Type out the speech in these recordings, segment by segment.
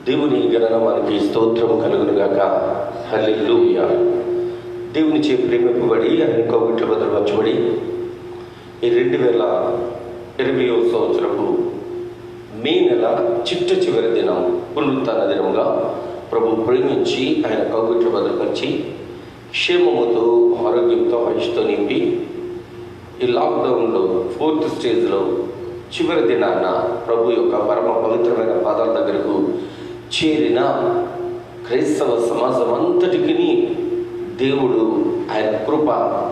దేవుని గణనామానికి స్తోత్రం కలుగునుగాక. హల్లెలూయా. దేవునిచే ప్రేమింపబడి ఆయన కౌగిట్లో భద్రపరచబడి ఈ 2020వ సంవత్సరపు మే నెల చివరి దినం పునరుత్థాన దినంగా ప్రభు ప్రేమించి ఆయన కౌగిట్లో భద్రపరిచి క్షేమముతో ఆరోగ్యంతో ఆయుష్తో నింపి ఈ లాక్డౌన్లో 4th స్టేజ్లో చివరి దినాన ప్రభు యొక్క పరమ పవిత్రమైన పాదాల దగ్గరకు చేరిన క్రైస్తవ సమాజం అంతటికి దేవుడు ఆయన కృప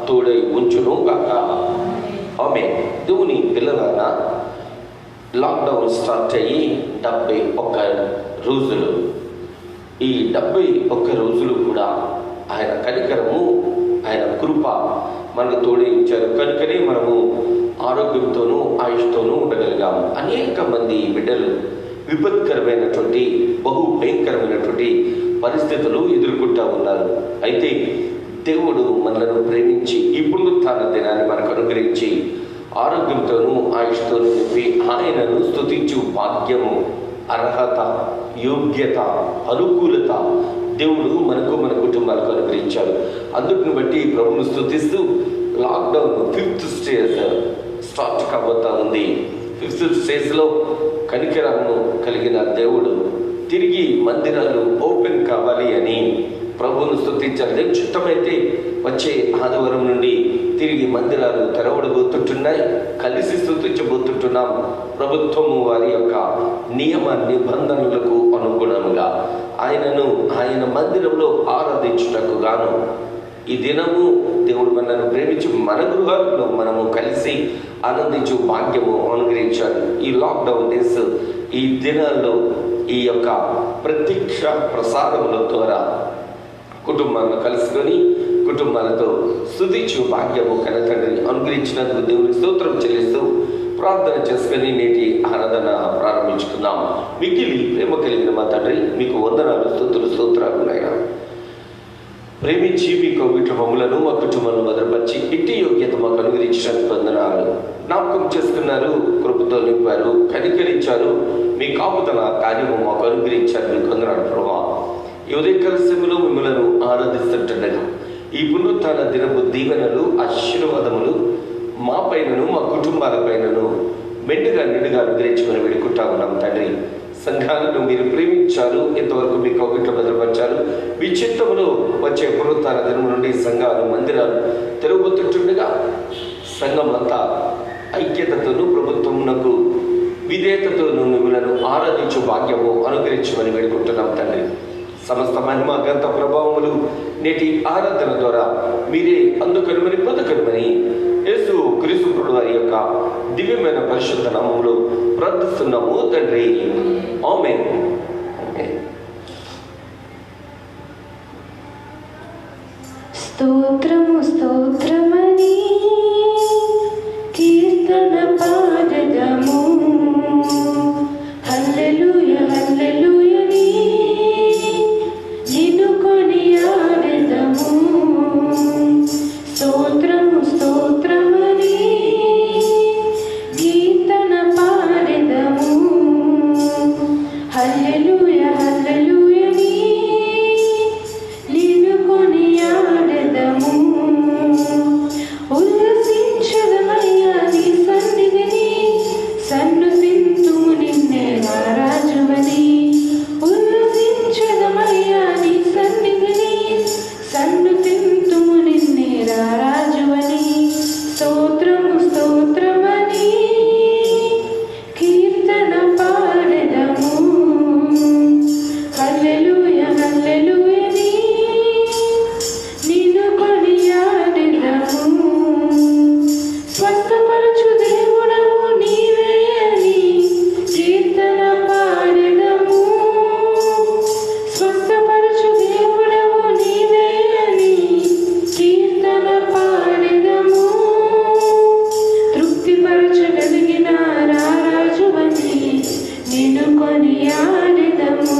తోడై ఉంచును గాక. ఆమె దేవుని పిల్లలారా, లాక్డౌన్ స్టార్ట్ అయ్యి 71 రోజులు. ఈ 71 రోజులు కూడా ఆయన కనికరము, ఆయన కృప మనకు తోడే ఇచ్చారు. కనుకనే మనము ఆరోగ్యంతోనూ ఆయుష్తోనూ ఉండగలిగాము. అనేక మంది బిడ్డలు విపత్కరమైనటువంటి బహు భయంకరమైనటువంటి పరిస్థితులు ఎదుర్కొంటూ ఉన్నారు. అయితే దేవుడు మనలను ప్రేమించి ఈ పునరుత్థాన దినాన్ని మనకు అనుగ్రహించి ఆరోగ్యంతోనూ ఆయుష్తోనూ నింపి ఆయనను స్తుతించు భాగ్యము, అర్హత, యోగ్యత, అనుకూలత దేవుడు మనకు మన కుటుంబాలకు అనుగ్రహించారు. అందుకుని బట్టి ప్రభువును స్తుతిస్తూ లాక్డౌన్ 5th స్టేజ్ స్టార్ట్ కాబోతా ఉంది. 5th స్టేజ్లో కనికరము కలిగిన దేవుడు తిరిగి మందిరాలు ఓపెన్ కావాలి అని ప్రభువును స్తుతించారు. దేవుని చిత్తమైతే వచ్చే ఆదివారం నుండి తిరిగి మందిరాలు తెరవడబోతుంటున్నాయి. కలిసి స్తుతించబోతుంటున్నాం. ప్రభుత్వము వారి యొక్క నియమ నిబంధనలకు అనుగుణంగా ఆయన మందిరంలో ఆరాధించుటకు గాను ఈ దినము దేవుడు మనల్ని ప్రేమించి మన గృహాల్లో మనము కలిసి ఆనందించు భాగ్యము అనుగ్రహించాడు. ఈ లాక్డౌన్ డేస్, ఈ దినాల్లో ఈ యొక్క ప్రత్యక్ష ప్రసారముల ద్వారా కుటుంబాలను కలుసుకొని కుటుంబాలతో స్తుతించు భాగ్యము కనతండ్రిని అనుగ్రహించినందుకు దేవునికి స్తోత్రం చెల్లిస్తూ ప్రార్థన చేసుకుని నేటి ఆరాధన ప్రారంభించుకుందాం. మిక్కిలి ప్రేమ కలిగిన మా తండ్రి, మీకు వందనాలు, స్తుతులు, స్తోత్రాలు నాయనా. ప్రేమించి మీ కౌగిట మమ్ములను మా కుటుంబాలను భద్రపరిచి ఇట్టి యోగ్యత మాకు అనుగ్రహించడానికి వందనాలు. జ్ఞాపకం చేసుకున్నారు, కృపతో నింపారు, కనికరించారు, మీ కాపుదల కార్యము మాకు అనుగ్రహించారు. మీకు వందనాలు ప్రభా. ఈ ఉదయకాల సమయంలో మిమ్మల్ని ఆరాధిస్తుండగా ఈ పునరుత్థాన దినపు దీవెనలు, ఆశీర్వాదములు మా పైనను మా కుటుంబాల పైనను మెండుగా నిండుగా అనుగ్రహించమని వేడుకుంటా ఉన్నాం తండ్రి. సంఘాలను మీరు ప్రేమించారు, ఎంతవరకు మీ కౌగిట్లో భద్రపరిచారు. మీ చిత్తములో వచ్చే పునరుత్థాన దినం నుండి సంఘాలు, మందిరాలు తెరవబోతుండగా సంఘం అంతా ఐక్యతతోనూ ప్రభుత్వమునకు విధేయతతోనూ మిమ్మలను ఆరాధించు భాగ్యము అనుగ్రహించమని వేడుకుంటున్నాం తండ్రి. సమస్త మహిమ, గంత ప్రభావములు నేటి ఆరాధన ద్వారా మీరే అందుకనుమని పొందుకనుమని యేసు క్రీస్తు వారి యొక్క దివ్యమైన పరిశుద్ధ నామములో ప్రార్థిస్తున్నాము తండ్రి. ఆమేన్. స్తోత్రము స్తోత్రమని కీర్తన పాడదము, హల్లెలూయా హల్లెలూయని నిన్ను కొనియాడెదము. స్తోత్రము స్తోత్రమని కీర్తన పాడెదము, హల్లెలూయా హల్లెలూయని నిన్ను కొనియాడెదము. ఉల్లసించదమయ్యా నీ సన్నిధిని, సన్నుతింతుము నిన్నే మా రాజువని. ఉల్లసించదమయ్యా నీ సన్నిధిని, సన్నుతింతుము నిన్నే రాజువని. స్తోత్రము స్తోత్రమని కీర్తన పాడెదము, హల్లెలూయా హల్లెలూయని నిన్ను కొనియాడెదము. స్వస్థపరచు దేవుడవు నీవే అని కీర్తన పాడెదము. స్వస్థపరచు దేవుడవు నీవే అని కీర్తన పాడెదము. తృప్తిపరచగలిగిన రాజువని నిన్ను కొనియాడెదము.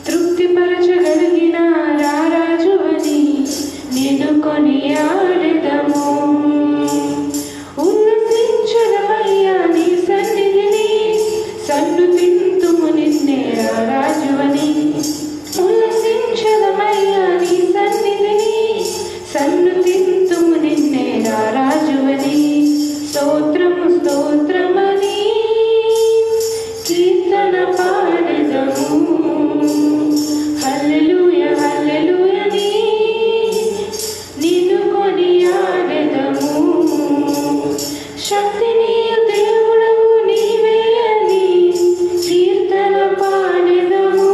తృప్తిపరచగలిగిన రాజువని నిన్ను కొనియాడెదము. ఉల్లసించదమయ్యా నీ సన్నిధిని, సన్నుతింతుము నిన్నే రారాజువని ఉల్లసించదమయ్యా నీ సన్నిధిని సన్నుతింతుము నిన్నే రారాజువని స్తోత్రము స్తోత్రమని కీర్తన పాడెదము హల్లెలూయా హల్లెలూయని నిన్ను కొనియాడెదము శక్తిని దేవుడవు నీవే అని కీర్తన పాడెదము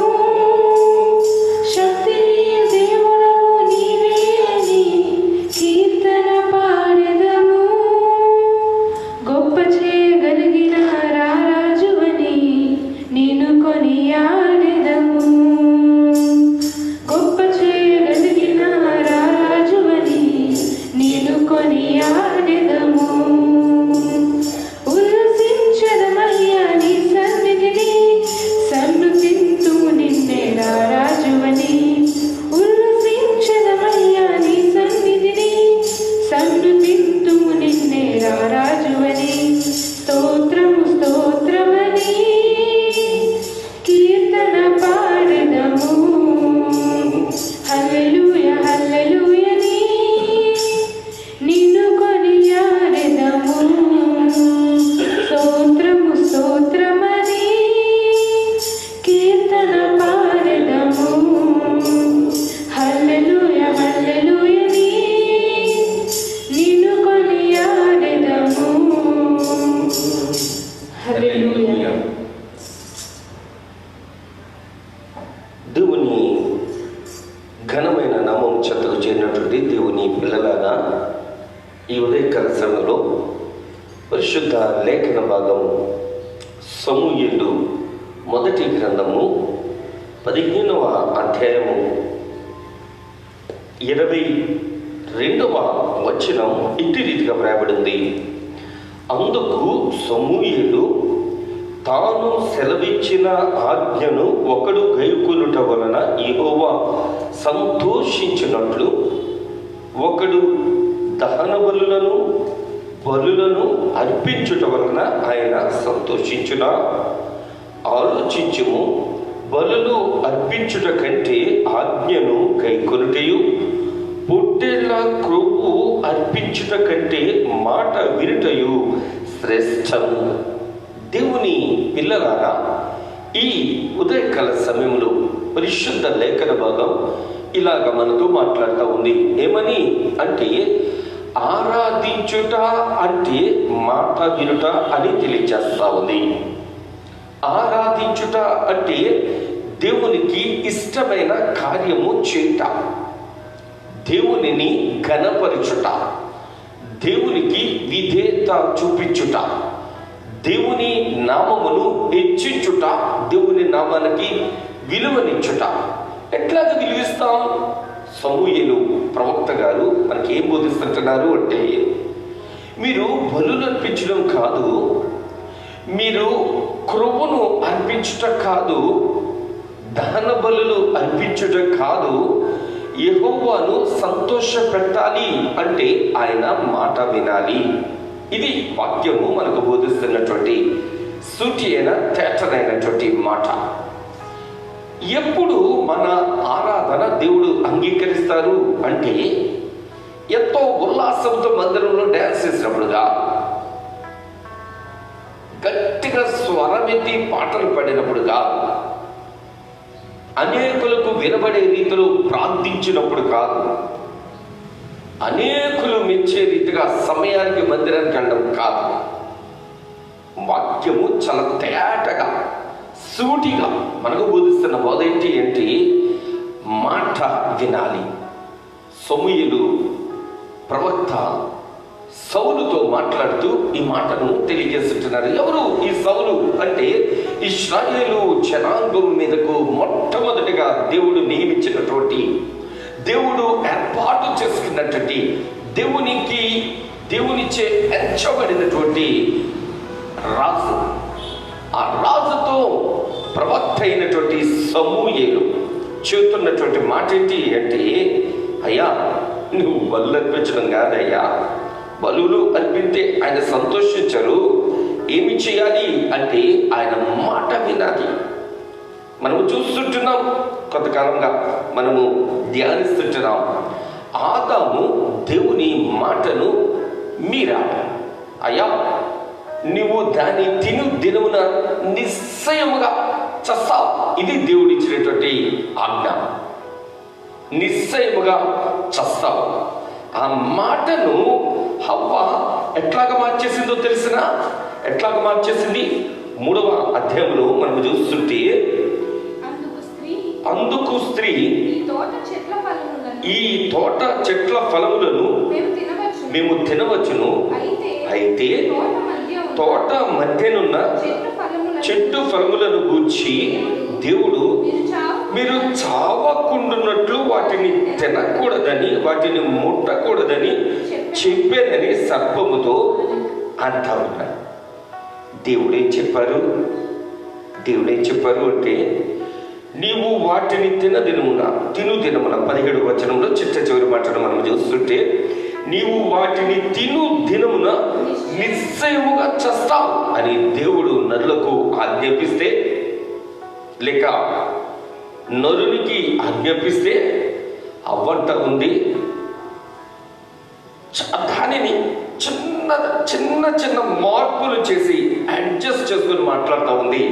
శక్తిని దేవుడవు నీవే అని కీర్తన పాడెదము గొప్ప చేయగలిగిన రారాజువని నిన్ను కొనియాడెదము గొప్ప చేయగలిగిన రారాజువని నిన్ను కొనియాడెదము ఉల్లసించదమయ్యా నీ సన్నిధిని సన్నుతింతుము నిన్నే రారాజువని ఉల్లసించదమయ్యా నీ సన్నిధిని సన్నుతింతుము నిన్నే రారాజువని స్తోత్రము స్తోత్రమని కీర్తన పాడెదము హల్లెలూయా హల్లెలూయని నిన్ను కొనియాడెదము స్తోత్రము స్తోత్రమని కీర్తన పాడెదము హల్లెలూయా హల్లెలూయని నిన్ను కొనియాడెదము హల్లెలూయా. దేవుని ఘనమైన నామం చెత్తకు చేరినటువంటి దేవుని పిల్లలాగా ఈ ఉదయకాల సమయంలో పరిశుద్ధ లేఖన భాగం సమూయేలు మొదటి గ్రంథము 15వ అధ్యాయము 22వ వచనం ఇట్టి రీతిగా వ్రాయబడింది. అందుకు సమూయేలు తాను సెలవిచ్చిన ఆజ్ఞను ఒకడు గైకొనుట వలన యెహోవా సంతోషించినట్లు ఒకడు దహన బలులను అర్పించుట వలన ఆయన సంతోషించునా? ఆలోచించుము. బలులు అర్పించుట కంటే ఆజ్ఞను గైకొనుటయు పొట్టేళ్ల క్రొవ్వు అర్పించుట కంటే మాట వినుటయు శ్రేష్టము. దేవుని పిల్లలారా, ఈ ఉదయకాల సమయంలో పరిశుద్ధ లేఖన భాగం ఇలాగ మనతో మాట్లాడుతూ ఉంది. ఏమని అంటే ఆరాధించుట అంటే మాట వినుట అని తెలియజేస్తా ఉంది. ఆరాధించుట అంటే దేవునికి ఇష్టమైన కార్యము చేయుట, దేవునిని ఘనపరచుట, దేవునికి విధేయత చూపించుట, దేవుని నామమును హెచ్చించుట, దేవుని నామానికి విలువనిచ్చుట. ఎట్లాగ విలువిస్తాం? సమూయేలు ప్రవక్త గారు మనకి ఏం బోధిస్తుంటున్నారు అంటే, మీరు బలులు అర్పించడం కాదు, మీరు క్రొవ్వును అర్పించుట కాదు, దహన బలులు అర్పించుట కాదు, యెహోవాను సంతోష పెట్టాలి అంటే ఆయన మాట వినాలి. ఇది వాక్యము మనకు బోధిస్తున్నటువంటి సూటి అయిన తేటనైనటువంటి మాట. ఎప్పుడు మన ఆరాధన దేవుడు అంగీకరిస్తారు అంటే ఎంతో ఉల్లాసంతో మందిరంలో డ్యాన్స్ చేసినప్పుడుగా, గట్టిగా స్వరమెత్తి పాటలు పాడినప్పుడుగా, అనేకులకు వినబడే రీతిలో ప్రార్థించినప్పుడు కాదు, అనేకులు మెచ్చే రీతిగా సమయానికి మందిరానికి వెళ్ళడం కాదు. వాక్యము చాలా తేటగా సూటిగా మనకు బోధిస్తున్న బోధ ఏంటి అంటే మాట వినాలి. సమూయేలు ప్రవక్త సౌలుతో మాట్లాడుతూ ఈ మాటను తెలియజేస్తున్నారు. ఎవరు ఈ సౌలు అంటే ఇశ్రాయేలు జనాంగం మీదకు మొట్టమొదటిగా దేవుడు నియమించినటువంటి, దేవుడు ఏర్పాటు చేసుకున్నటువంటి, దేవునిచే ఎంచబడినటువంటి రాజు. ఆ రాజుతో ప్రవక్త అయినటువంటి సమూయేలు చెబుతున్నటువంటి మాట ఏంటి అంటే, అయ్యా నువ్వు బలు అర్పించడం కాదయ్యా, బలులు అర్పితే ఆయన సంతోషించరు. ఏమి చేయాలి అంటే ఆయన మాట వినాలి. మనము చూస్తుంటున్నాం, కొంతకాలంగా మనము ధ్యానిస్తుంటున్నాం. ఆదాము దేవుని మాటను మీరాడు. అయ్యా, నువ్వు దాన్ని తిను దినమున నిశ్చయముగా చస్తావు. ఇది దేవుడిచ్చినటువంటి ఆజ్ఞ. నిశ్చయముగా చస్తావు. ఆ మాటను హవ్వ ఎట్లాగా మార్చేసిందో తెలిసినా? ఎట్లాగా మార్చేసింది? 3వ అధ్యాయంలో మనం చూస్తుంటే, అందుకు స్త్రీ ఈ తోట చెట్ల ఫలములను మేము తినవచ్చును, అయితే తోట మధ్యనున్న చెట్టు ఫలములను గూర్చి దేవుడు మీరు చావకుండున్నట్లు వాటిని తినకూడదని, వాటిని ముట్టకూడదని చెప్పానని సర్పముతో అంటా ఉన్నాడు. దేవుడేం చెప్పారు? దేవుడేం చెప్పారు అంటే, నీవు వాటిని తిను దినమున 17వ వచనంలో చిట్ట చివరి మాటను మనం చూస్తుంటే, నీవు వాటిని తిను దినమున నిశ్చయముగా చస్తావు అని దేవుడు నరులకు ఆజ్ఞాపిస్తే, లేక నరునికి ఆజ్ఞాపిస్తే, అవ్వంట ఉంది దానిని చిన్న చిన్న చిన్న మార్పులు చేసి అడ్జస్ట్ చేసుకుని మాట్లాడుతూ ఉంది.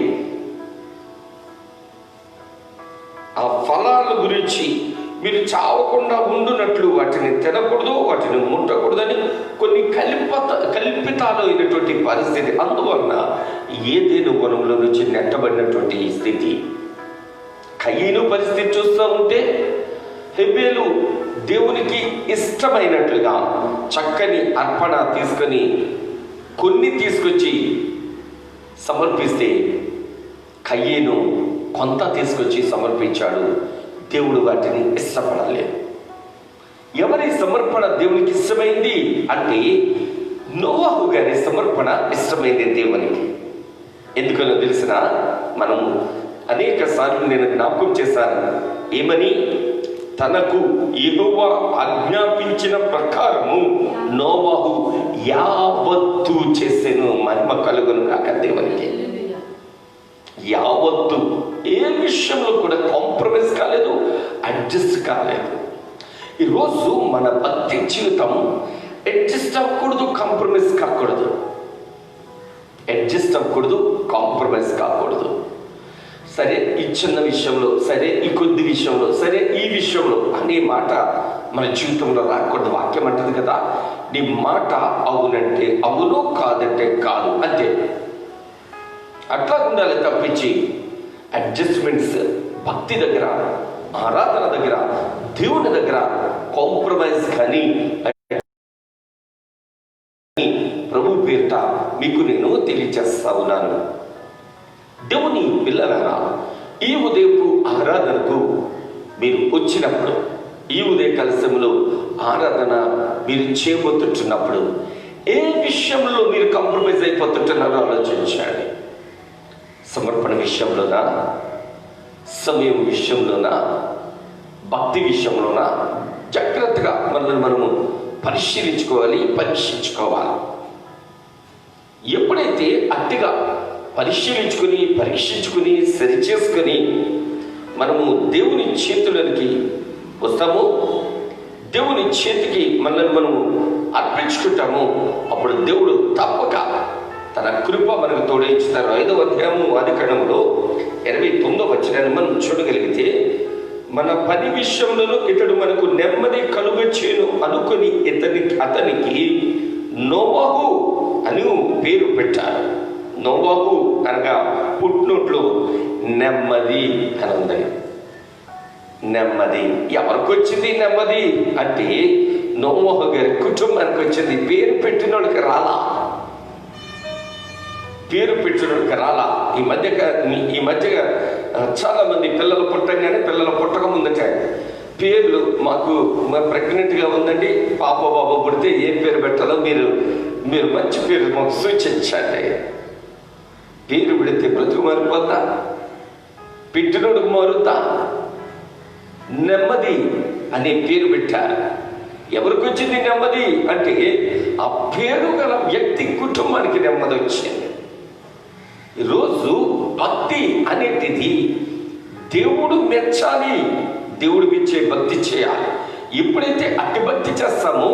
ఆ ఫలాల గురించి మీరు చావకుండా ఉండునట్లు వాటిని తినకూడదు, వాటిని ముట్టకూడదని కొన్ని కల్పితాలు అయినటువంటి పరిస్థితి. అందువలన ఏదేను వనంలో నుంచి నెట్టబడినటువంటి ఈ స్థితి. కయీను పరిస్థితి చూస్తూ ఉంటే, హెబేలు దేవునికి ఇష్టమైనట్లుగా చక్కని అర్పణ తీసుకొని కొన్ని తీసుకొచ్చి సమర్పిస్తే, కయీను కొంత తీసుకొచ్చి సమర్పించాడు. దేవుడు వాటిని ఇష్టపడలేదు. ఎవరి సమర్పణ దేవునికి ఇష్టమైంది అంటే, నోవహు గారి సమర్పణ ఇష్టమైంది దేవునికి. ఎందుకనో తెలిసిన, మనం అనేక సార్లు నేను జ్ఞాపకం చేశాను. ఏమని? తనకు యెహోవా ఆజ్ఞాపించిన ప్రకారము నోవహు యావత్తు చేసెను. మహిమ కలుగును కాక దేవునికి. యావత్తు, ఏ విషయంలో కూడా కాంప్రమైజ్ కాలేదు, అడ్జస్ట్ కాలేదు. ఈరోజు మన భక్తి జీవితం అడ్జస్ట్ అవ్వకూడదు, కాంప్రమైజ్ కాకూడదు. అడ్జస్ట్ అవ్వకూడదు, కాంప్రమైజ్ కాకూడదు. సరే ఈ చిన్న విషయంలో, సరే ఈ కొద్ది విషయంలో, సరే ఈ విషయంలో అనే మాట మన జీవితంలో రాకూడదు. వాక్యం అంటది కదా, నీ మాట అవునంటే అవును, కాదంటే కాదు, అంతే. అట్లా ఉండాలి తప్పించి అడ్జస్ట్మెంట్స్ భక్తి దగ్గర, ఆరాధన దగ్గర, దేవుని దగ్గర కాంప్రమైజ్ కానీ ప్రభు పేరిట మీకు నేను తెలియజేస్తా ఉన్నాను. దేవుని పిల్లలారా, ఈ ఉదయపు ఆరాధనకు మీరు వచ్చినప్పుడు, ఈ ఉదయ కలశంలో ఆరాధన మీరు చేయబోతుంటున్నప్పుడు ఏ విషయంలో మీరు కాంప్రమైజ్ అయిపోతుంటున్నారో ఆలోచించండి. సమర్పణ విషయంలోనా, సమయం విషయంలోనా, భక్తి విషయంలోనా? జాగ్రత్తగా మనము పరిశీలించుకోవాలి, పరీక్షించుకోవాలి. ఎప్పుడైతే అట్టిగా పరిశీలించుకుని, పరీక్షించుకుని, సరిచేసుకొని మనము దేవుని చేతులకి వస్తాము, దేవుని చేతికి మనము అర్పించుకుంటాము, అప్పుడు దేవుడు తప్పక తన కృప మనకు తోడేస్తారు. 5వ అధ్యాయము ఆదికాండంలో 29వ వచనాన్ని మనం చూడగలిగితే, మన పని విషయంలోనూ ఇతడు మనకు నెమ్మది కలుగచేయును అనుకుని అతనికి నోవహు అని పేరు పెట్టారు. నోవహు అనగా పుట్టినట్లు నెమ్మది అని ఉంది. నెమ్మది ఎవరికి వచ్చింది? నెమ్మది అంటే నోవహు గారి కుటుంబానికి వచ్చింది. పేరు పెట్టినోడికి రాలా, పేరు పెట్టినోడికి రాలా. ఈ మధ్య చాలా మంది పిల్లలు పుట్టగానే, పిల్లలు పుట్టక ముందట పేర్లు, మాకు ప్రెగ్నెంట్గా ఉందండి, పాప బాబా పుడితే ఏ పేరు పెట్టాలో మీరు మంచి పేరు మాకు సూచించండి. పేరు పెడితే బ్రతుకు మారిపోద్దా? పెట్టినోడికి మారుద్దా? నెమ్మది అనే పేరు పెట్టారు. ఎవరికి వచ్చింది నెమ్మది అంటే, ఆ పేరు గల వ్యక్తి కుటుంబానికి నెమ్మది వచ్చింది. ఈరోజు భక్తి అనేటిది దేవుడు మెచ్చాలి, దేవుడు మెచ్చే భక్తి చేయాలి. ఎప్పుడైతే అట్టి భక్తి చేస్తామో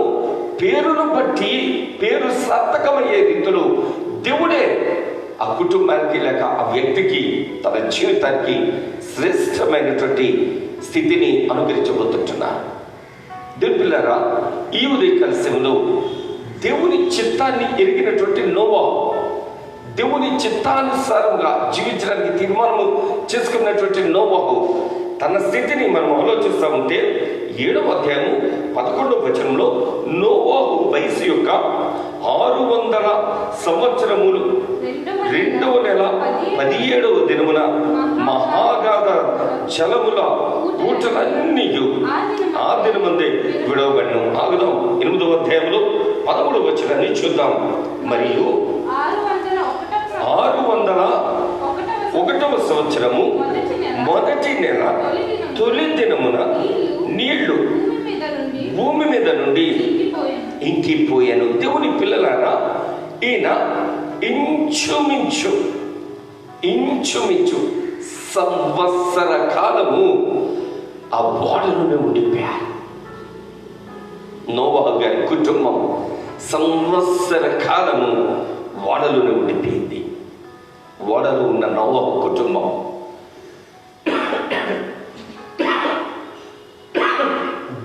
పేరును బట్టి పేరు సార్థకమయ్యే రీతిలో దేవుడే ఆ కుటుంబానికి లేక ఆ వ్యక్తికి తన జీవితానికి శ్రేష్టమైనటువంటి స్థితిని అనుగ్రహించబోతుంటున్నారు. దేవుని పిల్లారా, ఈ ఉదయకాల సమయంలో దేవుని చిత్తాన్ని ఎరిగినటువంటి నోవహు, దేవుని చిత్తానుసారంగా జీవించడానికి తీర్మానం చేసుకున్నటువంటి నోవహు తన స్థితిని మనం ఆలోచిస్తూ ఉంటే 7వ అధ్యాయము 11వ వచనంలో నోవహు వయసు యొక్క 600 సంవత్సరములు 2వ నెల 17వ దినమున మహాగాధ జలముల ఊటలన్నీ ఆ దినమందే విడవబడిను. ఆగుదాం. 8వ అధ్యాయంలో 13వ వచనాన్ని చూద్దాం. మరియు 601వ సంవత్సరము మొదటి నెల తొలి దినమున నీళ్లు భూమి మీద నుండి ఇంకిపోయాను. దేవుని పిల్లలారా, ఈయన ఇంచుమించు సంవత్సర కాలము ఆ ఓడలోనే ఉండిపోయారు. నోవహు గారి కుటుంబం సంవత్సర కాలము ఓడలోనే ఉండిపోయింది. ఓడలో ఉన్న నోవహు కుటుంబం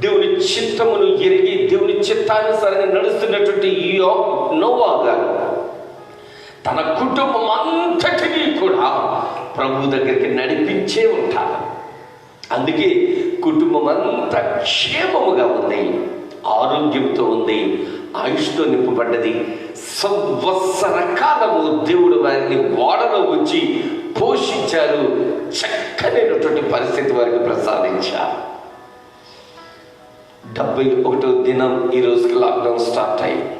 దేవుని చిత్తమును ఎరిగి దేవుని చిత్తానుసారంగా నడుస్తున్నటువంటి ఈ నోవహు గారు తన కుటుంబం అంతటినీ కూడా ప్రభు దగ్గరికి నడిపించే ఉంటారు. అందుకే కుటుంబం అంతా క్షేమముగా ఉంది, ఆరోగ్యంతో ఉంది, ఆయుష్తో నింపబడ్డది. సంవత్సర కాలము దేవుడు వారిని ఓడలో వచ్చి పోషించారు. చక్కనైనటువంటి పరిస్థితి వారికి ప్రసాదించారు. 71వ దినం ఈ రోజుకి లాక్డౌన్ స్టార్ట్ అయ్యింది.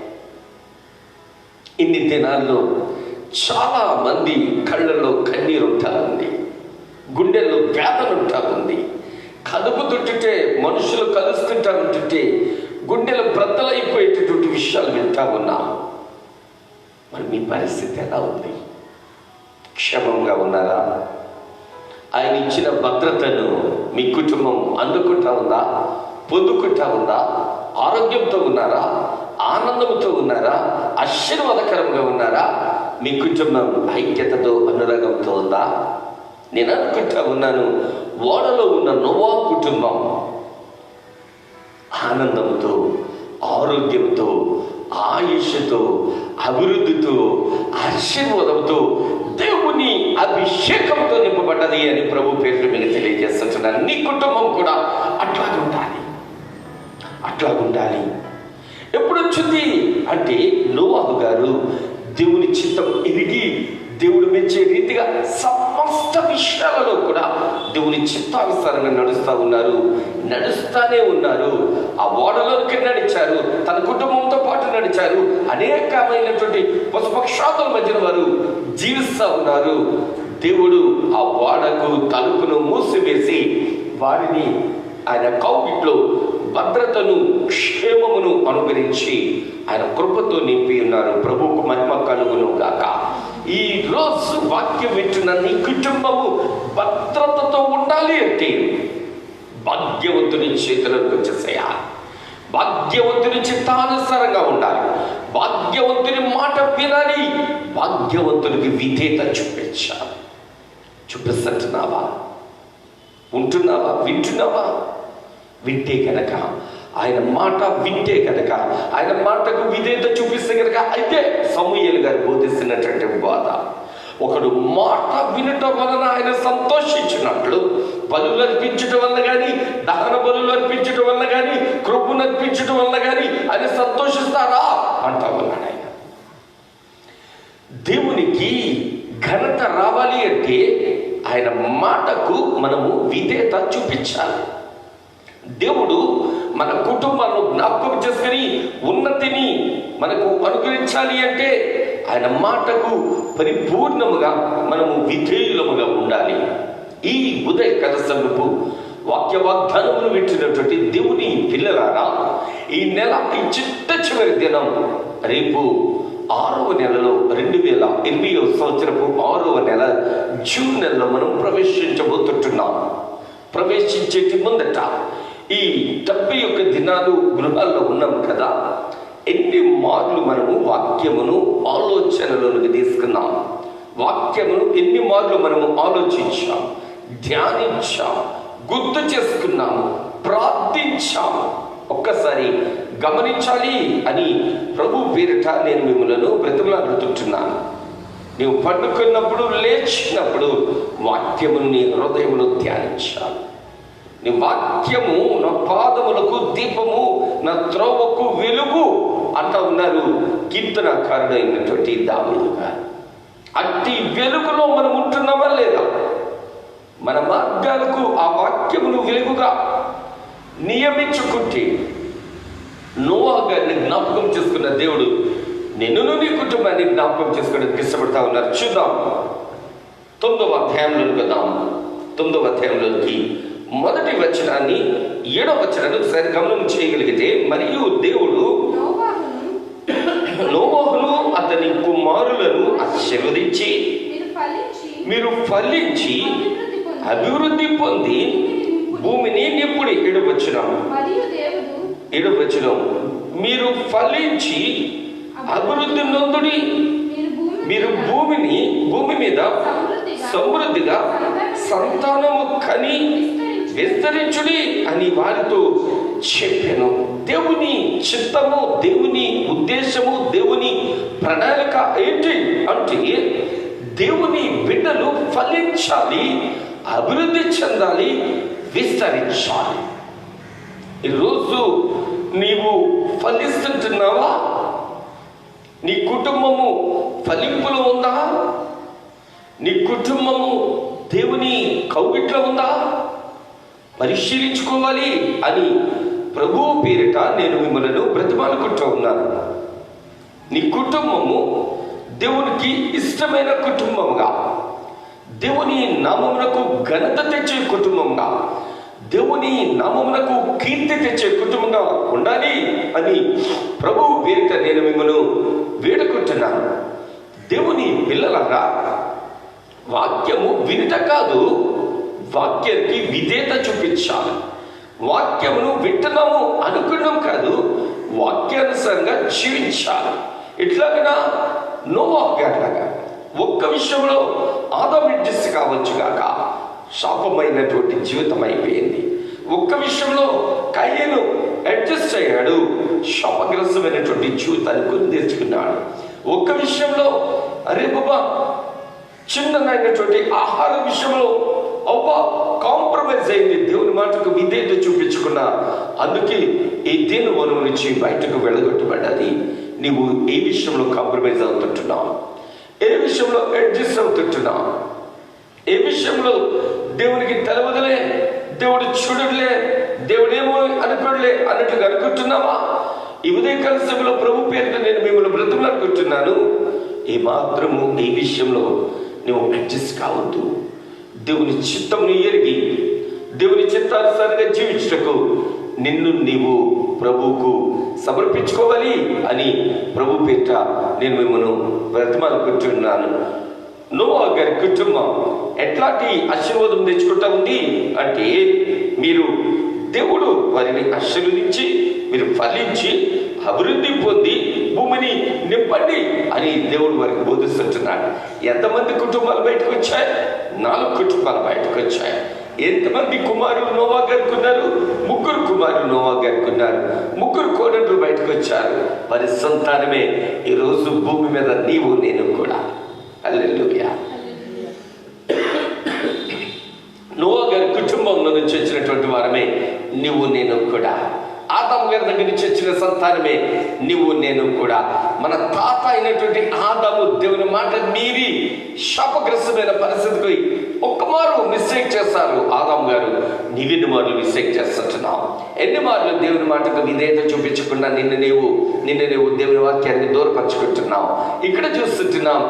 ఇన్ని దినాల్లో చాలా మంది కళ్ళల్లో కన్నీరు ఉంటా ఉంది, గుండెల్లో వేదన ఉంటా ఉంది. కదుపు తుంటుంటే మనుషులు కలుస్తుంటా ఉంటుంటే గుండెలు బ్రద్దలైపోయేటటువంటి విషయాలు వింటా ఉన్నాం. మరి మీ పరిస్థితి ఎలా ఉంది? క్షేమంగా ఉన్నారా? ఆయన ఇచ్చిన భద్రతను మీ కుటుంబం అందుకుంటా ఉందా? పొందుకుంటా ఉందా? ఆరోగ్యంతో ఉన్నారా? ఆనందంతో ఉన్నారా? ఆశీర్వాదకరంగా ఉన్నారా? మీ కుటుంబం ఐక్యతతో అనురాగంతో ఉందా? నేను అనుకుంటా ఉన్నాను, ఓడలో ఉన్న నోవహు కుటుంబం ఆనందంతో, ఆరోగ్యంతో, ఆయుష్తో, అభివృద్ధితో, ఆశీర్వాదంతో, దేవుని అభిషేకంతో నింపబడ్డది అని ప్రభు పేరు మీకు తెలియజేస్తున్నాను. నీ కుటుంబం కూడా అట్లాగుండాలి. ఎప్పుడు వచ్చింది అంటే నోవహు గారు దేవుని చిత్తం ఎరిగి దేవుడు మెచ్చే రీతిగా సమస్త విషయాలలో కూడా దేవుని చిత్తానుసారంగా నడుస్తానే ఉన్నారు. ఆ ఓడలోకి నడిచారు, తన కుటుంబంతో పాటు నడిచారు. అనేకమైనటువంటి పశుపక్షాదుల మధ్యన వారు జీవిస్తూ ఉన్నారు. దేవుడు ఆ ఓడకు తలుపును మూసివేసి వారిని ఆయన కౌగిట్లో భద్రతను, క్షేమమును అనుగ్రహించి ఆయన కృపతో నింపి ఉన్నారు. ప్రభువుకు మహిమ కలుగును గాక. ఈ రోజు వాక్యం వింటున్న నీ కుటుంబము భద్రతతో ఉండాలి అంటే భాగ్యవంతుని చేతులకు వచ్చేసేయాలి. భాగ్యవంతుని చిత్తానుసారంగా ఉండాలి. భాగ్యవంతుని మాట వినాలి. భాగ్యవంతునికి విధేయత చూపిస్తున్నావా? ఉంటున్నావా? వింటే కనుక, ఆయన మాట వింటే కనుక, ఆయన మాటకు విధేయత చూపిస్తే కనుక, అయితే సమూయేలు గారు బోధిస్తున్నటువంటి బాధ, ఒకడు మాట వినటం వలన ఆయన సంతోషించినట్లు బలులు అర్పించటం వల్ల కానీ, దహన బలులు అర్పించటం వల్ల కానీ, కృపను అర్పించటం వల్ల కానీ ఆయన సంతోషిస్తారా అంటా ఉన్నాడు. ఆయన దేవునికి ఘనత రావాలి అంటే ఆయన మాటకు మనము విధేయత చూపించాలి. దేవుడు మన కుటుంబాలను జ్ఞాపకం చేసుకుని ఉన్నతిని మనకు అనుగ్రహించాలి అంటే ఆయన మాటకు పరిపూర్ణముగా మనము విధేయులముగా ఉండాలి. ఈ ఉదయకాల సమయపు వాక్య వాగ్దానములు వింటున్నటువంటి దేవుని పిల్లలారా, ఈ నెల ఈ చిట్ట చివరి దినం రేపు 6వ నెలలో 2020వ సంవత్సరపు 6వ నెల జూన్ నెలలో మనం ప్రవేశించబోతుంటున్నాం. ప్రవేశించేటి ముందట ఈ 71 దినాలు గృహాల్లో ఉన్నాం కదా, ఎన్ని మార్లు మనము వాక్యమును ఆలోచనలోనికి తీసుకున్నాం, వాక్యమును ఎన్ని మార్లు మనము ఆలోచించాం, ధ్యానించాం, గుర్తు చేసుకున్నాము, ప్రార్థించాము. ఒక్కసారి గమనించాలి అని ప్రభు పేరిట నేను మిమ్మలను బ్రతిమలాడుతుంటున్నాను. నీవు పండుకున్నప్పుడు, లేచినప్పుడు వాక్యమును నీ హృదయమును ధ్యానించాలి. నీ వాక్యము నా పాదములకు దీపము, నా త్రోవకు వెలుగు అంటూ ఉన్నారు కీర్తనకారుడైనటువంటి దావీదు గారు. అట్టి వెలుగులో మనం ఉంటున్నామా లేదా? మన మార్గాలకు ఆ వాక్యమును వెలుగుగా నియమించుకుంటే నోవహు గారిని జ్ఞాపకం చేసుకున్న దేవుడు నిన్ను నీ కుటుంబాన్ని జ్ఞాపకం చేసుకోవడానికి ఇష్టపడతా ఉన్నారు. చూద్దాం 9వ అధ్యాయంలోకి వెళ్దాం. 9వ అధ్యాయంలోకి మొదటి వచనాన్ని 7వ వచనాన్ని ఒకసారి గమనం చేయగలిగితే, మరియు దేవుడు నోవహును అతని కుమారులను ఆశీర్వదించి మీరు ఫలించి అభివృద్ధి పొంది భూమిని నింపుడి. 7వ వచనం మీరు ఫలించి అభివృద్ధి నొందుడి, మీరు భూమి మీద సమృద్ధిగా సంతానము కని విస్తరించుడి అని వారితో చెప్పాను. దేవుని చిత్తము, దేవుని ఉద్దేశము, దేవుని ప్రణాళిక ఏంటి అంటే దేవుని బిడ్డలు ఫలించాలి, అభివృద్ధి చెందాలి, విస్తరించాలి. ఈరోజు నీవు ఫలిస్తుంటున్నావా? నీ కుటుంబము ఫలింపులో ఉందా? నీ కుటుంబము దేవుని కౌగిట్లో ఉందా? పరిశీలించుకోవాలి అని ప్రభువు పేరిట నేను మిమ్మల్ని బ్రతిమాలుకుంటూ ఉన్నాను. నీ కుటుంబము దేవునికి ఇష్టమైన కుటుంబంగా, దేవుని నామమునకు ఘనత తెచ్చే కుటుంబంగా, దేవుని నామమునకు కీర్తి తెచ్చే కుటుంబంగా ఉండాలి అని ప్రభువు పేరిట నేను మిమ్మల్ని వేడుకుంటున్నాను. దేవుని పిల్లలారా, వాక్యము వినుట కాదు, వాక్యానికి విధేయత చూపించాలి. వాక్యమును వింటున్నాము అనుకున్నాం కాదు, వాక్యానుసారంగా జీవించాలి. ఇట్లాగనా నోవహు గారిలాగా ఒక్క విషయంలో ఆదాము అడ్జస్ట్ కావచ్చు కాక శాపమైనటువంటి జీవితం అయిపోయింది. ఒక్క విషయంలో కయ్యను అడ్జస్ట్ అయ్యాడు, శాపగ్రస్తమైనటువంటి జీవితాన్ని కొని తెచ్చుకున్నాడు. ఒక్క విషయంలో అరే బాబా చిన్ననైనటువంటి ఆహార విషయంలో కాంప్రమైజ్ అయింది, దేవుని మాటకు విధేయత చూపించుకున్నా. అందుకే ఈ దేని వనం నుంచి బయటకు వెళ్ళగొట్టబడ్డది. నీవు ఏ విషయంలో కాంప్రమైజ్ అవుతుంటున్నావు? ఏ విషయంలో అడ్జస్ట్ అవుతుంటున్నావు? ఏ విషయంలో దేవునికి తెలవదులే, దేవుడు చూడలే, దేవుడేమో అనుకోడలే అన్నట్లుగా అనుకుంటున్నావా? ఈ ఉదయకాల సమయంలో ప్రభు పేరిట నేను మిమ్మల్ని బ్రతుకులనుకుంటున్నాను. ఏ మాత్రము ఈ విషయంలో నువ్వు అడ్జస్ట్ కావద్దు. దేవుని చిత్తమును ఎరిగి దేవుని చిత్తానుసారంగా జీవించటకు నిన్ను నీవు ప్రభువుకు సమర్పించుకోవాలి అని ప్రభు పేరిట నేను మిమ్మల్ని బ్రతిమాలుకుంటున్నాను. నోవహు గారి కుటుంబం ఎట్లాంటి ఆశీర్వాదం తెచ్చుకుంటా ఉంది అంటే, మీరు దేవుడు వారిని ఆశీర్వదించి మీరు ఫలించి అభివృద్ధి పొంది భూమిని నింపండి అని దేవుడు వారికి బోధిస్తుంటున్నాడు. ఎంతమంది కుటుంబాలు బయటకు వచ్చాయి? 4 కుటుంబాలు బయటకు వచ్చాయి. ఎంతమంది కుమారులు నోవహు గారికి ఉన్నారు? 3 కుమారులు నోవహు గారికి ఉన్నారు. 3 కోడళ్ళు బయటకు వచ్చారు. వారి సంతానమే ఈరోజు భూమి మీద నీవు నేను కూడా. హల్లెలూయా. నోవహు గారి కుటుంబంలో నుంచి వచ్చినటువంటి వారమే నువ్వు నేను కూడా. ఆదాము గారి దగ్గర నుంచి వచ్చిన సంతానమే నువ్వు నేను కూడా. మన తాత అయినటువంటి ఆదాము దేవుని మాట మీరి శాపగ్రస్తమైన పరిస్థితికి ఒక్కమారు మిస్టేక్ చేస్తారు ఆదాము గారు. నీవెన్ని మార్లు మిస్టేక్ చేస్తున్నావు? ఎన్ని మార్లు దేవుని మాటకు విధేయత చూపించకుండా నిన్ను నీవు దేవుని వాక్యాన్ని దూరపరుచుకుంటున్నావు. ఇక్కడ చూస్తుంటున్నాం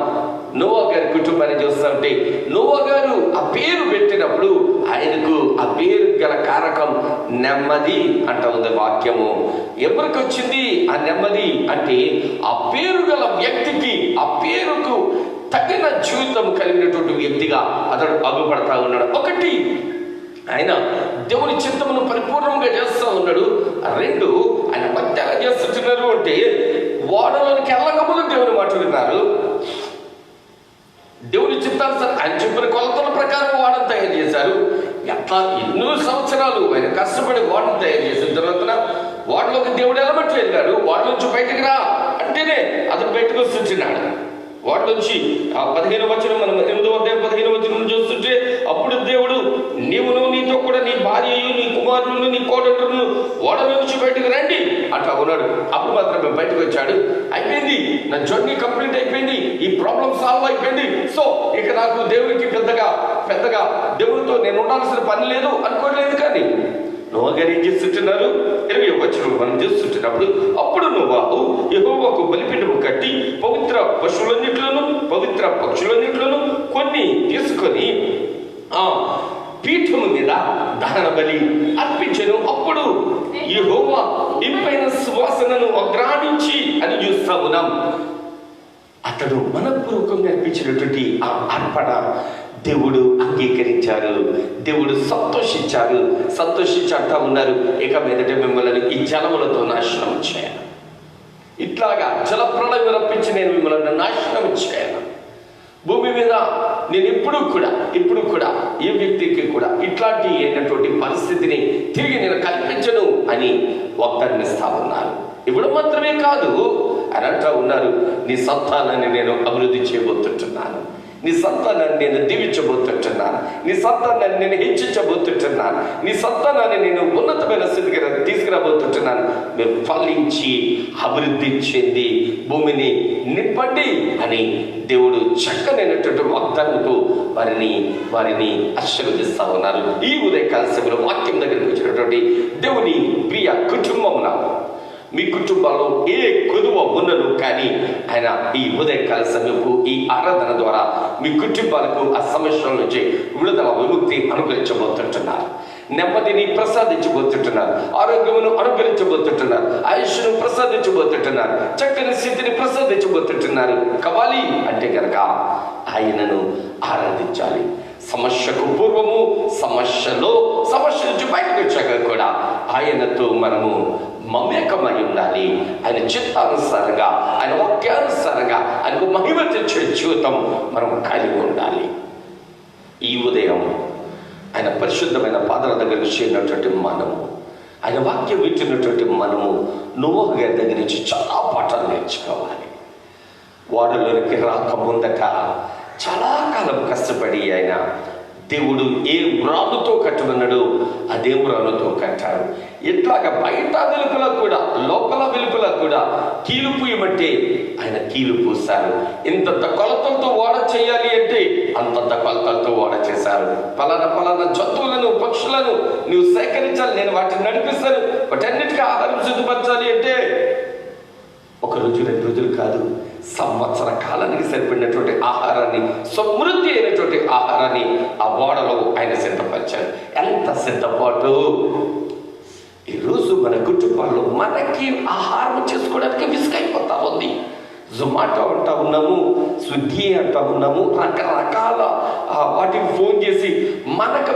నోవహు గారి కుటుంబాన్ని చూస్తుంటే, నోవహు గారు ఆ పేరు పెట్టినప్పుడు ఆయనకు ఆ పేరు గల కారకం నెమ్మది అంట ఉంది వాక్యము. ఎవరికి వచ్చింది ఆ నెమ్మది అంటే ఆ పేరు గల వ్యక్తికి, ఆ పేరుకు తగిన జీవితం కలిగినటువంటి వ్యక్తిగా అతడు అగుపడతా ఉన్నాడు. ఒకటి, ఆయన దేవుని చిత్తమును పరిపూర్ణంగా చేస్తూ ఉన్నాడు. రెండు, ఆయన భక్తి ఎలా చేస్తున్నారు అంటే ఓడలోనికి వెళ్ళకముందు దేవుని మాట విన్నారు. దేవుని చిత్తానుసారం ఆయన చెప్పిన కొలతల ప్రకారం వాడను తయారు చేశారు. ఎట్లా ఎన్నో సంవత్సరాలు ఆయన కష్టపడి వాడను తయారు చేసిన తర్వాత వాడలోకి దేవుడు ఎలబట్టి వెళ్ళాడు. వాడ నుంచి బయటకు రా అంటేనే అతను బయటకు వస్తున్నాడు. వాటి నుంచి ఆ 15వ వచనం, మనం 8వ అధ్యాయం 15వ వచనం చూస్తుంటే, అప్పుడు దేవుడు నీవును నీతో కూడా నీ భార్యయు నీ కుమారులను నీ కోడళ్ళను ఓడ నుంచి బయటకు రండి అట్లా ఉన్నాడు. అప్పుడు మాత్రమే బయటకు వచ్చాడు. అయిపోయింది, నా జర్నీ కంప్లీట్ అయిపోయింది, ఈ ప్రాబ్లం సాల్వ్ అయిపోయింది. సో ఇక నాకు దేవుడికి పెద్దగా దేవుడితో నేను ఉండాల్సిన పని లేదు అనుకోలేదు. కానీ నోవా గారు ఏం చేస్తుంటున్నారు? 20వ వచనం మనం చేస్తుంటున్నప్పుడు, అప్పుడు నోవాహు యెహోవాకు బలిపీఠము కట్టి పవిత్ర పశువులన్నిట్లోనూ పవిత్ర పక్షులన్నిట్లోనూ కొన్ని తీసుకొని ఆ పీఠము మీద దహన బలి అర్పించెను. అప్పుడు యెహోవా ఇంపైన సువాసనను అగ్రాణించి అని చూస్తా ఉన్నాం. అతడు మనపూర్వకంగా అర్పించినటువంటి ఆ అర్పణ దేవుడు అంగీకరించారు, దేవుడు సంతోషించాడుతా ఉన్నారు. ఇక మీదట మిమ్మల్ని ఈ జలములతో నాశనం చేయాలి, ఇట్లాగా జల ప్రళయం రప్పించి నేను మిమ్మల్ని నాశనం చేయాలి. భూమి మీద నేను ఇప్పుడు కూడా ఏ వ్యక్తికి కూడా ఇట్లాంటి అయినటువంటి పరిస్థితిని తిరిగి నేను కల్పించను అని వాగ్దానం ఇస్తా ఉన్నారు. ఇప్పుడు మాత్రమే కాదు, అని అంటా ఉన్నారు, నీ సంతానాన్ని నేను అభివృద్ధి చేయబోతుంటున్నాను, నీ సంతానాన్ని నేను దీవించబోతుంటున్నాను, నీ సంతానాన్ని నేను హెచ్చించబోతుంటున్నాను, నీ సంతానాన్ని నేను ఉన్నతమైన స్థితికి తీసుకురాబోతుంటున్నాను. మీరు ఫలించి అభివృద్ధి చెంది భూమిని నింపండి అని దేవుడు చక్కనైనటువంటి వాగ్దానంతో వారిని ఆశీర్వదిస్తా ఉన్నారు. ఈ ఉదయకాల సమయంలో వాక్యం దగ్గరికి వచ్చినటువంటి దేవుని ప్రియ కుటుంబమున, మీ కుటుంబాల్లో ఏ కొదువ ఉన్నను కానీ ఆయన ఈ ఉదయకాల సమయంలో ఈ ఆరాధన ద్వారా మీ కుటుంబాలకు ఆ సమస్యల నుంచి విడుదల విముక్తి అనుగ్రహించబోతుంటున్నారు, నెమ్మదిని ప్రసాదించబోతుంటున్నారు, ఆరోగ్యమును అనుగ్రహించబోతుంటున్నారు, ఆయుష్ను ప్రసాదించబోతుంటున్నారు, చక్కని స్థితిని ప్రసాదించబోతుంటున్నారు. కావాలి అంటే కనుక ఆయనను ఆరాధించాలి. సమస్యకు పూర్వము, సమస్య నుంచి బయటకు వచ్చాక కూడా ఆయనతో మనము మమేకమై ఉండాలి. ఆయన చిత్తానుసారంగా, ఆయన వాక్యానుసారంగా ఆయనకు మహిమ తెచ్చే జీవితం మనం కలిగి ఉండాలి. ఈ ఉదయం ఆయన పరిశుద్ధమైన పాదాల దగ్గరికి చేరినటువంటి మనము, ఆయన వాక్యం వింటున్నటువంటి మనము నోవహు గారి దగ్గర నుంచి చాలా పాఠాలు నేర్చుకోవాలి. వాడలోనికి రాకముందట చాలా కాలం కష్టపడి ఆయన దేవుడు ఏ మ్రానుతో కట్టమన్నాడు అదే మ్రానుతో కట్టాడు. ఇట్లాగా బయట వెలుపల కూడా లోపల వెలుపల కూడా కీలు పూయమంటే ఆయన కీలు పూశారు. ఇంతంత కొలతలతో ఓడ చేయాలి అంటే అంతంత కొలతలతో ఓడ చేశారు. పలానా జంతువులను పక్షులను నువ్వు సేకరించాలి, నేను వాటిని నడిపిస్తాను, వాటన్నిటికీ ఆహారం సిద్ధపరచాలి అంటే 1 రోజు 2 రోజులు కాదు, సంవత్సర కాలానికి సరిపడినటువంటి ఆహారాన్ని, సమృద్ధి అయినటువంటి ఆహారాన్ని ఆ ఓడలో ఆయన సిద్ధపరిచారు. ఎంత సిద్ధపాటు! ఈరోజు మన కుటుంబాల్లో మనకి ఆహారం చేసుకోవడానికి విసుగైపోతా ఉంది. జొమాటో అంటా ఉన్నాము, స్విగ్గీ అంటా ఉన్నాము, రకరకాల వాటికి ఫోన్ చేసి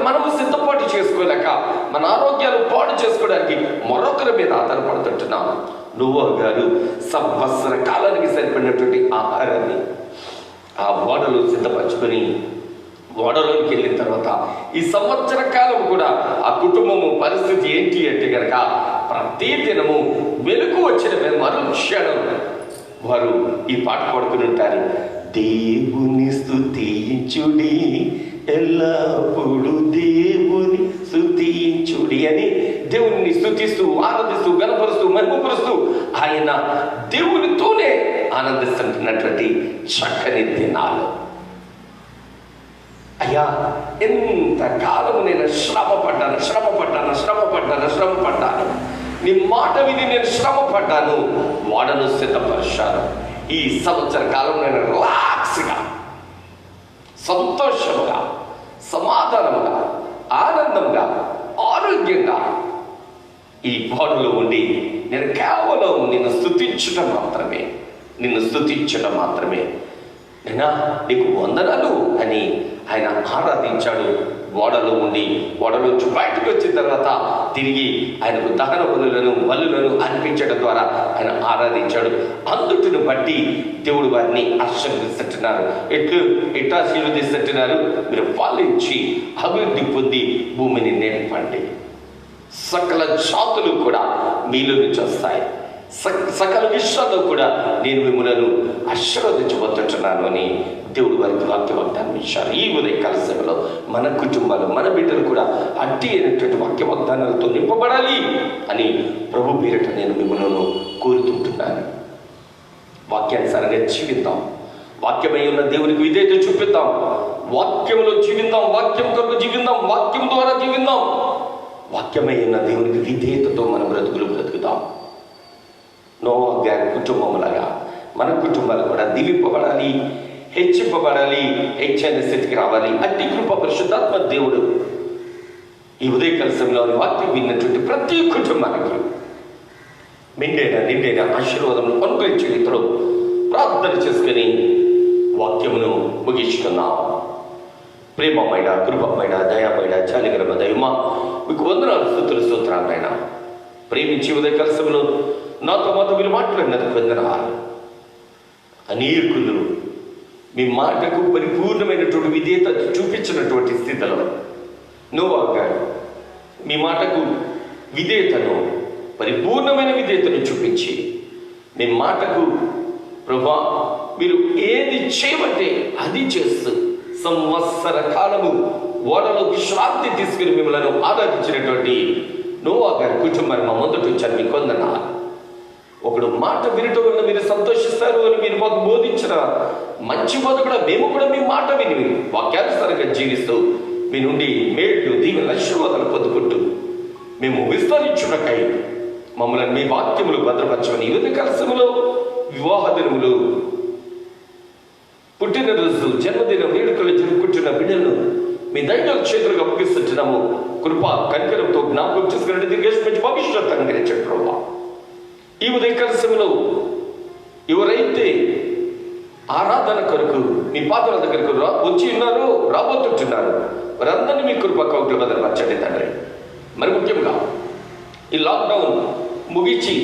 మనము సిద్ధపాటు చేసుకోలేక మన ఆరోగ్యాలు పాడు చేసుకోవడానికి మరొకరి మీద ఆధారపడుతుంటున్నాము. నోవహు గారు సంవత్సర కాలానికి సరిపడినటువంటి ఆహారాన్ని ఆ ఓడలో సిద్ధపరచుకొని ఓడలోకి వెళ్ళిన తర్వాత ఈ సంవత్సర కాలం కూడా ఆ కుటుంబము పరిస్థితి ఏంటి అంటే కనుక ప్రతి దినము వెలుగు వచ్చిన మరుక్షణం వారు ఈ పాట పాడుకుని ఉంటారు. దేవుని స్తుతించుడి, ఎల్లప్పుడు దేవుని స్తుతించుడి అని దేవుని స్తుతిస్తూ, ఆనందిస్తూ, గణపరుస్తూ, మహిమపరుస్తూ ఆయన దేవునితోనే ఆనందిస్తున్నటువంటి చక్కని దినాలు. అయ్యా, ఎంతకాలము నేను శ్రమ పడ్డాను, నీ మాట విని నేను శ్రమ పడ్డాను, వాడను సిద్ధపరిచాను. ఈ సంవత్సర కాలం నేను రిలాక్స్గా, సంతోషముగా, సమాధానముగా, ఆనందంగా, ఆరోగ్యంగా ఈ వాడలో ఉండి నేను కేవలం నిన్ను స్తుతించడం మాత్రమే, నిన్ను స్తుతించడం మాత్రమే. నేనా నీకు వందనాలు అని ఆయన ఆరాధించాడు. ఓడలో ఉండి ఓడలోంచి బయటకు వచ్చిన తర్వాత తిరిగి ఆయనకు దహన బలులను అర్పించడం ద్వారా ఆయన ఆరాధించాడు. అందుటిని బట్టి దేవుడు వారిని ఆశీర్వదిస్తున్నారు. ఎట్లా ఆశీర్వదిస్తున్నారు? మీరు పాలించి అభివృద్ధి పొంది భూమిని నింపండి, సకల జాతులు కూడా మీలో నుంచి వస్తాయి, సకల విషయాల్లో కూడా నేను మిమ్మల్ని ఆశీర్వదించబోతున్నాను అని దేవుడు వారికి వాక్యవాగ్దానం ఇచ్చారు. ఈ ఉదయకాల సమయంలో మన కుటుంబాలు, మన బిడ్డలు కూడా అట్టి అయినటువంటి వాక్యవాగ్దానాలతో నింపబడాలి అని ప్రభు పేరిట నేను మిమ్మల్ని కోరుతుంటున్నాను. వాక్యానుసారంగా జీవిద్దాం, వాక్యమై ఉన్న దేవునికి విధేయత చూపిద్దాం, వాక్యంలో జీవిద్దాం, వాక్యం కొరకు జీవిద్దాం, వాక్యం ద్వారా జీవిద్దాం. వాక్యమై ఉన్న దేవునికి విధేయతతో మన బ్రతుకుదాం. నోవా గారి కుటుంబంలాగా మన కుటుంబాలు కూడా దీవింపబడాలి, హెచ్చింపబడాలి, హెచ్చైన స్థితికి రావాలి. అట్టి కృప పరిశుద్ధాత్మ దేవుడు ఈ ఉదయకాల సమయంలో వాక్యం విన్నటువంటి ప్రతి కుటుంబానికి నిండైన ఆశీర్వాదమును అనుగ్రహించే రీతిలో ప్రార్థన చేసుకుని వాక్యమును ముగించుకున్నాం. ప్రేమమైన, కృపమైన, దయామైన, జాలిగల దైవమా, మీకు వందనాలు, స్తుతులు, స్తోత్రాలైన ప్రేమించి ఉదయకాల సమయంలో నాతో మీరు మాట్లాడినందుకు వందనాలు. అనేకులు మీ మాటకు పరిపూర్ణమైనటువంటి విధేయత చూపించినటువంటి స్థితిలో నోవా గారు మీ మాటకు విధేయతను, పరిపూర్ణమైన విధేయతను చూపించి మీ మాటకు ప్రభా మీరు ఏది చేయమంటే అది చేస్తూ సంవత్సర కాలము ఓడలో విశ్రాంతి తీసుకుని మిమ్మల్ని ఆరాధించినటువంటి నోవా గారి కుటుంబాన్ని మా మొదటి వచ్చారు. మీకు వందనాలు. ఒకడు మాట వినటం వల్ల మీరు సంతోషిస్తారు అని మీరు మాకు బోధించిన మంచి బోధ కూడా మేము కూడా మీ మాట విని వాక్యానుసారంగా జీవిస్తూ మీ నుండి మేళ్ళు, దీవెన, ఆశీర్వాదాలు పొందుకుంటూ మేము విస్తరించుటకై మమ్మల్ని మీ వాక్యములు భద్రపరచమని ఈ ఉదయకాల సమయంలో వివాహ దినములు, పుట్టినరోజు, జన్మదిన వేడుకలు జరుపుకుంటున్న బిడ్డలను మీ దైవ చేతులుగా అప్పగిస్తున్నాము. కృప కనికరంతో జ్ఞాపకం చేసుకుని దీర్ఘ భవిష్యత్తు అనుగ్రహించండి ప్రభా. ఈ ఉదయకాల సమయంలో ఎవరైతే ఆరాధన కొరకు మీ పాత్రల దగ్గరకు వచ్చి ఉన్నారో, రాబోతుంటున్నారు, వారందరినీ మీ కృప కౌంట్లో భద్రపరచండి తండ్రి. మరి ముఖ్యంగా ఈ లాక్డౌన్ ముగించి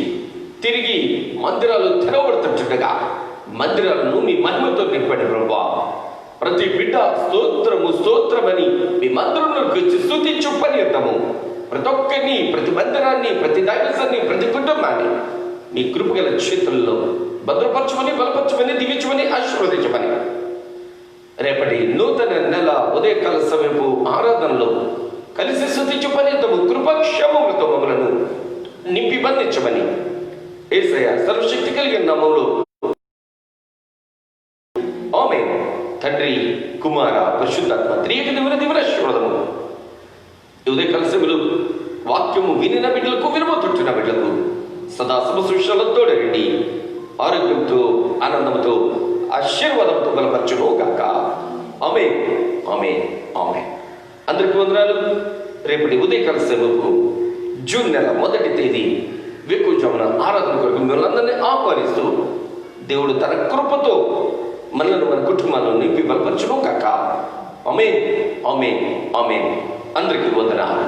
తిరిగి మందిరాలు తెరవబడుతుండగా మందిరాలను మీ మహిమతో నింపండి ప్రభా. ప్రతి బిడ్డ స్తోత్రమని మీ మందిరంలోకి వచ్చి స్తుతించు పనిద్దాము. ప్రతి ఒక్కరిని, ప్రతి మందిరాన్ని, ప్రతి దైవసాన్ని, ప్రతి కుటుంబాన్ని మీ కృపగల చేతుల్లో భద్రపరచమని, బలపరచమని, దీవించమని, ఆశీర్వదించమని రేపటి నూతన నెల ఉదయకాల సమయపు ఆరాధనలో కలిసి స్తుతించు పనిద్దాము. కృపక్షేమములతో మమ్మలను నింపి బంధించమని యేసయ్య సర్వశక్తి కలిగిన నామములో ఆమేన్. తండ్రి, కుమార, పరిశుద్ధాత్మ త్రియేక దేవుని ఆశీర్వాదము ఉదయకాల సమయంలో వాక్యము వినిన బిడ్డలకు, వినబోతుంటున్న బిడ్డలకు సదా సమశుషాలతో రండి, ఆరోగ్యంతో, ఆనందంతో, ఆశీర్వాదంతో బలపరచును గాక. ఆమేన్, ఆమేన్, ఆమేన్. అందరికీ వందనాలు. రేపటి ఉదయకాల సమయపు జూన్ నెల 1వ తేదీ వేకువజామున ఆరాధన కొరకు మిమ్మల్ని ఆహ్వానిస్తూ దేవుడు తన కృపతో మనల్ని, మన కుటుంబాలను నింపి బలపరచును గాక. ఆమేన్, ఆమేన్, ఆమేన్. అందరికీ వందనాలు.